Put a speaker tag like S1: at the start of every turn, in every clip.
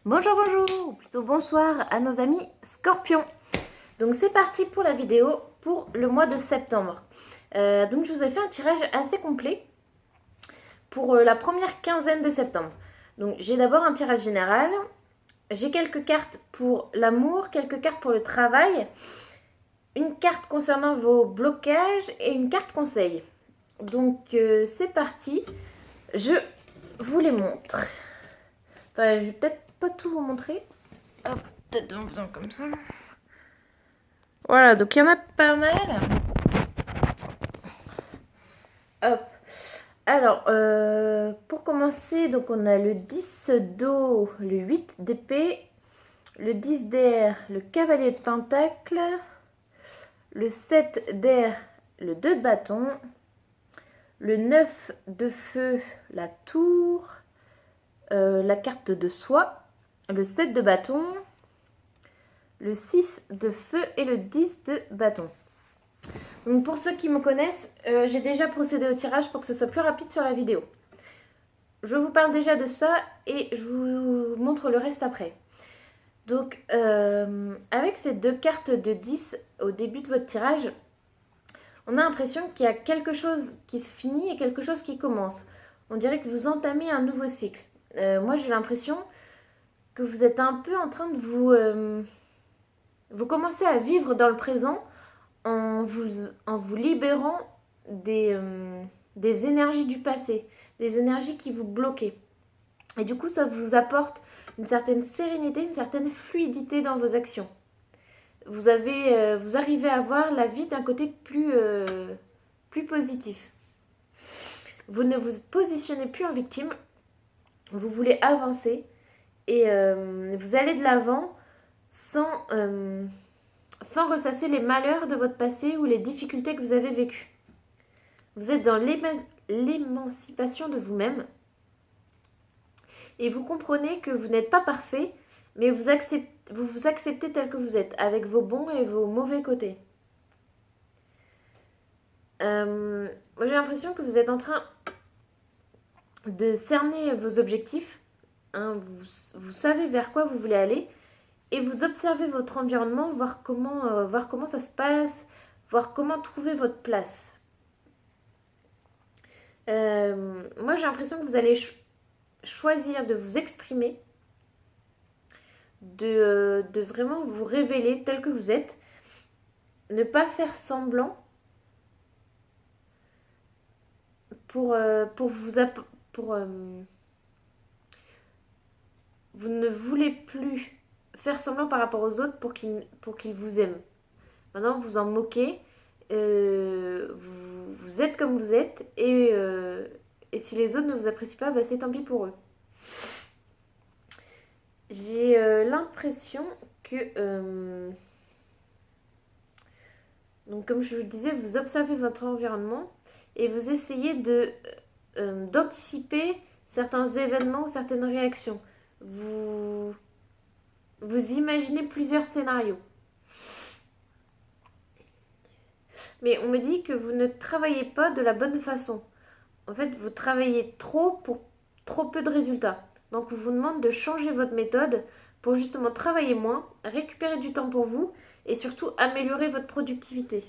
S1: Bonjour, bonjour, ou plutôt bonsoir à nos amis Scorpions. Donc c'est parti pour la vidéo pour le mois de septembre. Donc je vous ai fait un tirage assez complet pour la première quinzaine de septembre. Donc j'ai d'abord un tirage général, j'ai quelques cartes pour l'amour, quelques cartes pour le travail, une carte concernant vos blocages et une carte conseil. Donc c'est parti, je vous les montre. Enfin, je vais peut-être pas tout vous montrer. Hop, peut-être en faisant comme ça. Voilà, donc il y en a pas mal. Hop. Alors, pour commencer, donc on a le 10 d'eau, le 8 d'épée, le 10 d'air, le cavalier de pentacle, le 7 d'air, le 2 de bâton, le 9 de feu, la tour, la carte de soie, le 7 de bâton, le 6 de feu et le 10 de bâton. Donc pour ceux qui me connaissent, j'ai déjà procédé au tirage pour que ce soit plus rapide sur la vidéo. Je vous parle déjà de ça et je vous montre le reste après. Donc avec ces deux cartes de 10 au début de votre tirage, on a l'impression qu'il y a quelque chose qui se finit et quelque chose qui commence. On dirait que vous entamez un nouveau cycle. Moi j'ai l'impression que vous êtes un peu en train de vous commencez à vivre dans le présent en vous libérant des énergies du passé, des énergies qui vous bloquaient. Et du coup, ça vous apporte une certaine sérénité, une certaine fluidité dans vos actions. Vous arrivez à voir la vie d'un côté plus positif. Vous ne vous positionnez plus en victime, vous voulez avancer et vous allez de l'avant sans ressasser les malheurs de votre passé ou les difficultés que vous avez vécues. Vous êtes dans l'émancipation de vous-même et vous comprenez que vous n'êtes pas parfait, mais vous vous acceptez tel que vous êtes, avec vos bons et vos mauvais côtés. Moi j'ai l'impression que vous êtes en train de cerner vos objectifs, hein, vous savez vers quoi vous voulez aller, et vous observez votre environnement, voir comment ça se passe, voir comment trouver votre place. Moi j'ai l'impression que vous allez choisir de vous exprimer, de vraiment vous révéler tel que vous êtes, ne pas faire semblant pour vous ne voulez plus faire semblant par rapport aux autres pour qu'ils vous aiment. Maintenant, vous en moquez, vous êtes comme vous êtes, et si les autres ne vous apprécient pas, bah, c'est tant pis pour eux. J'ai l'impression que, donc comme je vous le disais, vous observez votre environnement et vous essayez d'anticiper certains événements ou certaines réactions. Vous imaginez plusieurs scénarios. Mais on me dit que vous ne travaillez pas de la bonne façon. En fait, vous travaillez trop pour trop peu de résultats. Donc, on vous demande de changer votre méthode pour justement travailler moins, récupérer du temps pour vous et surtout améliorer votre productivité.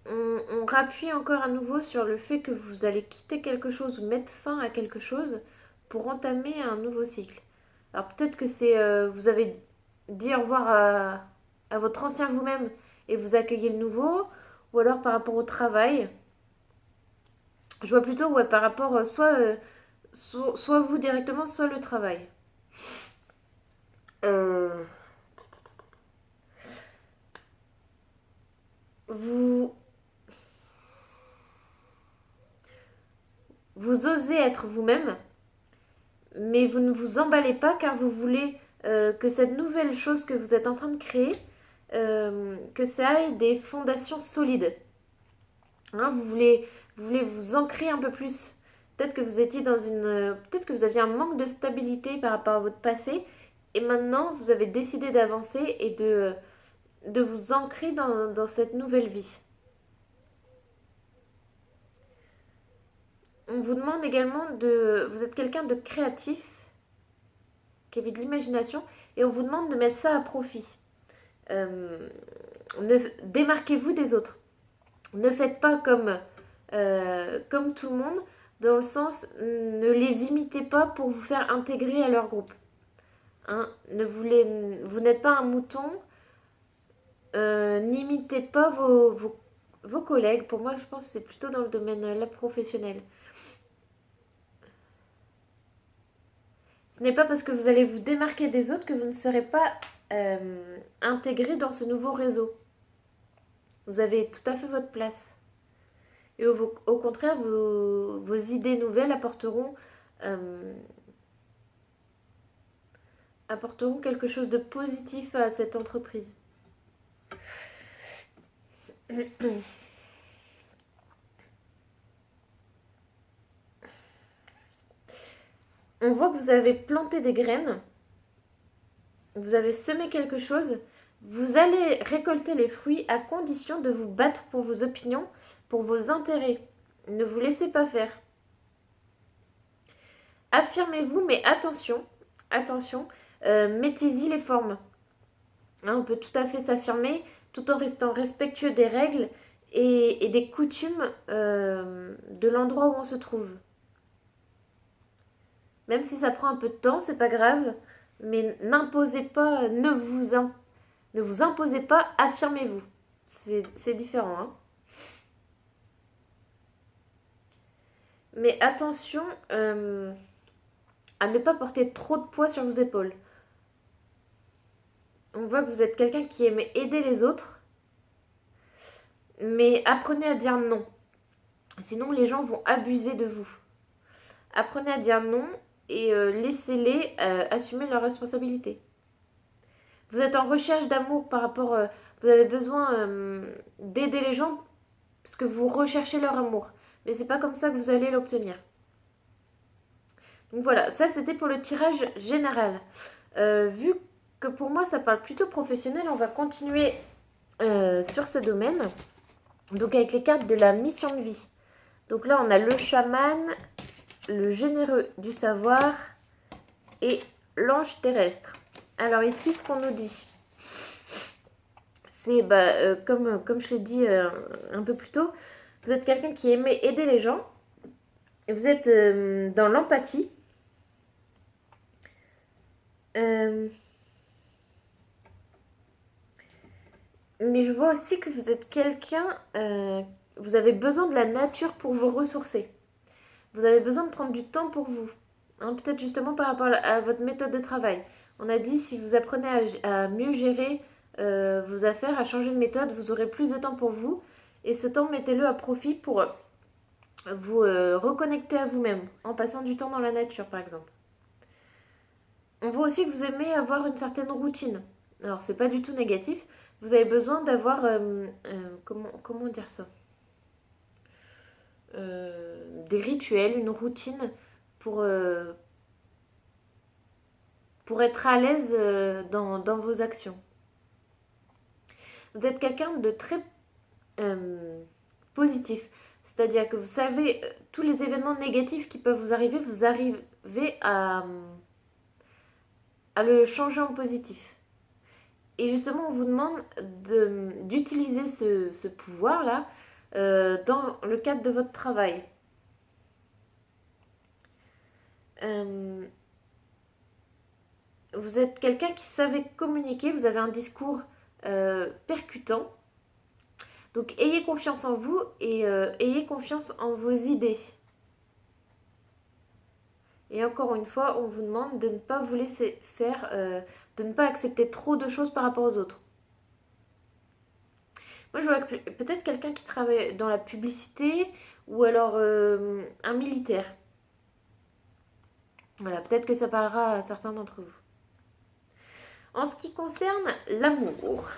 S1: On rappuie encore à nouveau sur le fait que vous allez quitter quelque chose ou mettre fin à quelque chose pour entamer un nouveau cycle. Alors peut-être que vous avez dit au revoir à votre ancien vous-même et vous accueillez le nouveau, ou alors par rapport au travail. Je vois plutôt ouais, par rapport soit vous directement, soit le travail. Euh, vous, vous osez être vous-même, mais vous ne vous emballez pas car vous voulez que cette nouvelle chose que vous êtes en train de créer, que ça ait des fondations solides. Hein, vous voulez vous ancrer un peu plus. Peut-être que vous étiez peut-être que vous aviez un manque de stabilité par rapport à votre passé, et maintenant vous avez décidé d'avancer et de vous ancrer dans cette nouvelle vie. On vous demande également vous êtes quelqu'un de créatif qui avez de l'imagination, et on vous demande de mettre ça à profit. Démarquez-vous des autres. Ne faites pas comme tout le monde, dans le sens, ne les imitez pas pour vous faire intégrer à leur groupe. Hein, vous n'êtes pas un mouton, n'imitez pas vos collègues. Pour moi, je pense que c'est plutôt dans le domaine là, professionnel. Ce n'est pas parce que vous allez vous démarquer des autres que vous ne serez pas intégré dans ce nouveau réseau. Vous avez tout à fait votre place. Et au contraire, vos idées nouvelles apporteront quelque chose de positif à cette entreprise. On voit que vous avez planté des graines, vous avez semé quelque chose, vous allez récolter les fruits à condition de vous battre pour vos opinions, pour vos intérêts. Ne vous laissez pas faire. Affirmez-vous, mais attention, mettez-y les formes. Hein, on peut tout à fait s'affirmer tout en restant respectueux des règles et des coutumes de l'endroit où on se trouve. Même si ça prend un peu de temps, c'est pas grave, mais n'imposez pas, ne vous imposez pas, affirmez-vous. C'est différent, hein. Mais attention à ne pas porter trop de poids sur vos épaules. On voit que vous êtes quelqu'un qui aime aider les autres, mais apprenez à dire non. Sinon, les gens vont abuser de vous. Apprenez à dire non et laissez-les assumer leurs responsabilités. Vous êtes en recherche d'amour par rapport... vous avez besoin d'aider les gens parce que vous recherchez leur amour. Mais c'est pas comme ça que vous allez l'obtenir. Donc voilà, ça c'était pour le tirage général. Vu que pour moi ça parle plutôt professionnel, on va continuer sur ce domaine. Donc avec les cartes de la mission de vie. Donc là on a le chaman, le généreux du savoir et l'ange terrestre. Alors ici ce qu'on nous dit, c'est comme je l'ai dit un peu plus tôt, vous êtes quelqu'un qui aimait aider les gens, et vous êtes dans l'empathie. Mais je vois aussi que vous êtes quelqu'un, vous avez besoin de la nature pour vous ressourcer. Vous avez besoin de prendre du temps pour vous. Hein, peut-être justement par rapport à votre méthode de travail. On a dit, si vous apprenez à mieux gérer vos affaires, à changer de méthode, vous aurez plus de temps pour vous. Et ce temps, mettez-le à profit pour vous reconnecter à vous-même, en passant du temps dans la nature, par exemple. On voit aussi que vous aimez avoir une certaine routine. Alors, c'est pas du tout négatif. Vous avez besoin d'avoir... comment dire ça, des rituels, une routine pour être à l'aise dans vos actions. Vous êtes quelqu'un de très positif. C'est-à-dire que vous savez, tous les événements négatifs qui peuvent vous arrivez à le changer en positif. Et justement, on vous demande d'utiliser ce pouvoir-là dans le cadre de votre travail. Vous êtes quelqu'un qui savait communiquer, vous avez un discours percutant. Donc ayez confiance en vous et ayez confiance en vos idées. Et encore une fois, on vous demande de ne pas vous laisser faire, de ne pas accepter trop de choses par rapport aux autres. Moi, je vois peut-être quelqu'un qui travaille dans la publicité ou alors un militaire. Voilà, peut-être que ça parlera à certains d'entre vous. En ce qui concerne l'amour,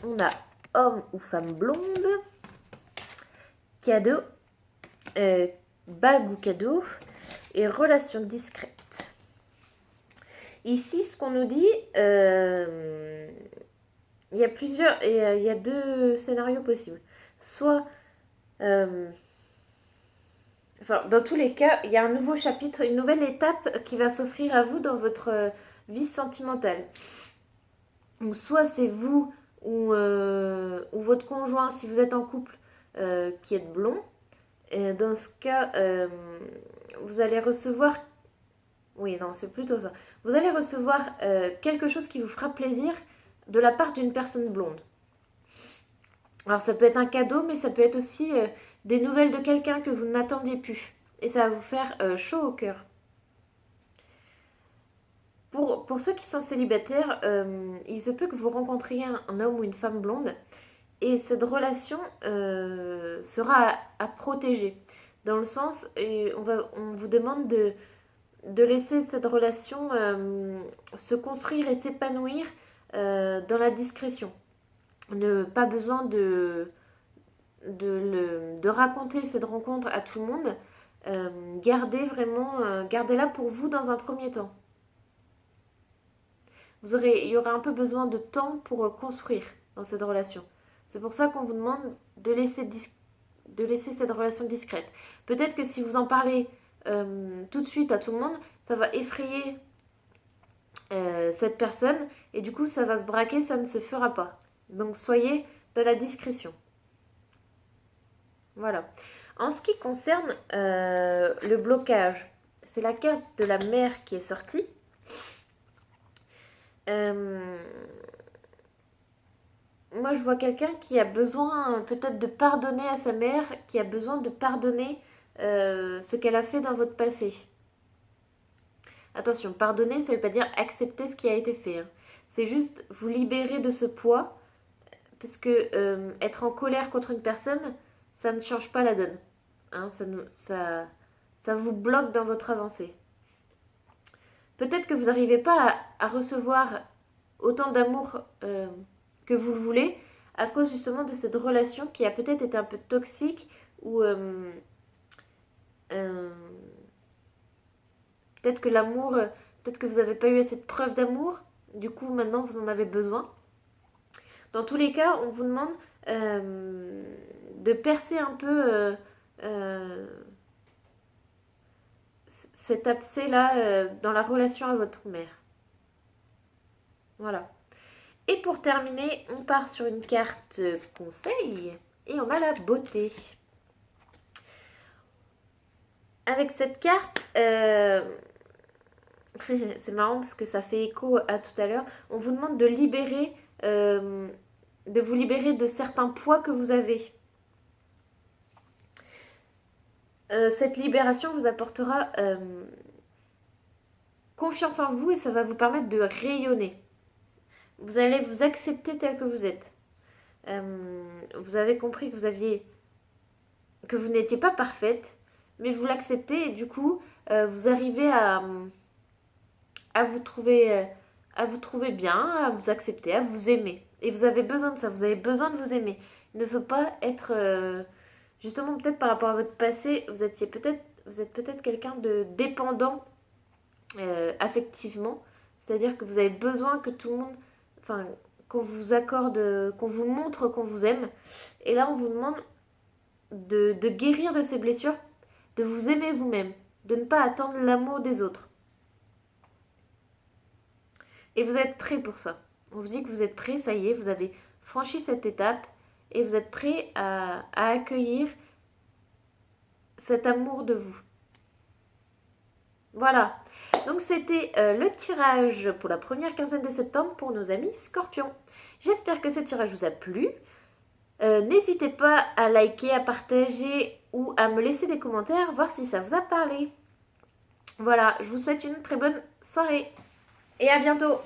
S1: on a homme ou femme blonde, cadeau, bague ou cadeau, et relation discrète. Ici, ce qu'on nous dit, il y a deux scénarios possibles. Soit, dans tous les cas, il y a un nouveau chapitre, une nouvelle étape qui va s'offrir à vous dans votre vie sentimentale. Donc soit c'est vous ou votre conjoint, si vous êtes en couple, qui êtes blond. Et dans ce cas, vous allez recevoir... Oui, non, c'est plutôt ça. Vous allez recevoir quelque chose qui vous fera plaisir de la part d'une personne blonde. Alors ça peut être un cadeau, mais ça peut être aussi des nouvelles de quelqu'un que vous n'attendiez plus. Et ça va vous faire chaud au cœur. Pour ceux qui sont célibataires, il se peut que vous rencontriez un homme ou une femme blonde. Et cette relation sera à protéger. Dans le sens, on vous demande de laisser cette relation se construire et s'épanouir dans la discrétion. Pas besoin de raconter cette rencontre à tout le monde. Gardez-la pour vous dans un premier temps. Il y aura un peu besoin de temps pour construire dans cette relation. C'est pour ça qu'on vous demande de laisser cette relation discrète. Peut-être que si vous en parlez tout de suite à tout le monde, ça va effrayer cette personne et du coup ça va se braquer, ça ne se fera pas. Donc soyez dans la discrétion. Voilà. En ce qui concerne le blocage, c'est la carte de la mère qui est sortie. Moi, je vois quelqu'un qui a besoin peut-être de pardonner à sa mère, qui a besoin de pardonner ce qu'elle a fait dans votre passé. Attention, pardonner, ça ne veut pas dire accepter ce qui a été fait. Hein. C'est juste vous libérer de ce poids, parce que être en colère contre une personne, ça ne change pas la donne. Hein, ça vous bloque dans votre avancée. Peut-être que vous n'arrivez pas à recevoir autant d'amour que vous le voulez à cause justement de cette relation qui a peut-être été un peu toxique ou peut-être que l'amour, peut-être que vous n'avez pas eu assez de preuves d'amour, du coup maintenant vous en avez besoin. Dans tous les cas, on vous demande de percer un peu cet abcès-là dans la relation à votre mère. Voilà. Et pour terminer, on part sur une carte conseil et on a la beauté. Avec cette carte, c'est marrant parce que ça fait écho à tout à l'heure, on vous demande de vous libérer de certains poids que vous avez. Cette libération vous apportera confiance en vous et ça va vous permettre de rayonner. Vous allez vous accepter tel que vous êtes. Vous avez compris que vous n'étiez pas parfaite, mais vous l'acceptez et du coup, vous arrivez à vous trouver bien, à vous accepter, à vous aimer. Et vous avez besoin de ça, vous avez besoin de vous aimer. Il ne faut pas être... justement, peut-être par rapport à votre passé, vous êtes peut-être quelqu'un de dépendant affectivement. C'est-à-dire que vous avez besoin que tout le monde... Enfin, qu'on vous accorde, qu'on vous montre qu'on vous aime. Et là, on vous demande de guérir de ces blessures, de vous aimer vous-même, de ne pas attendre l'amour des autres. Et vous êtes prêt pour ça. On vous dit que vous êtes prêt, ça y est, vous avez franchi cette étape et vous êtes prêt à accueillir cet amour de vous. Voilà. Donc c'était le tirage pour la première quinzaine de septembre pour nos amis Scorpions. J'espère que ce tirage vous a plu. N'hésitez pas à liker, à partager ou à me laisser des commentaires, voir si ça vous a parlé. Voilà, je vous souhaite une très bonne soirée et à bientôt.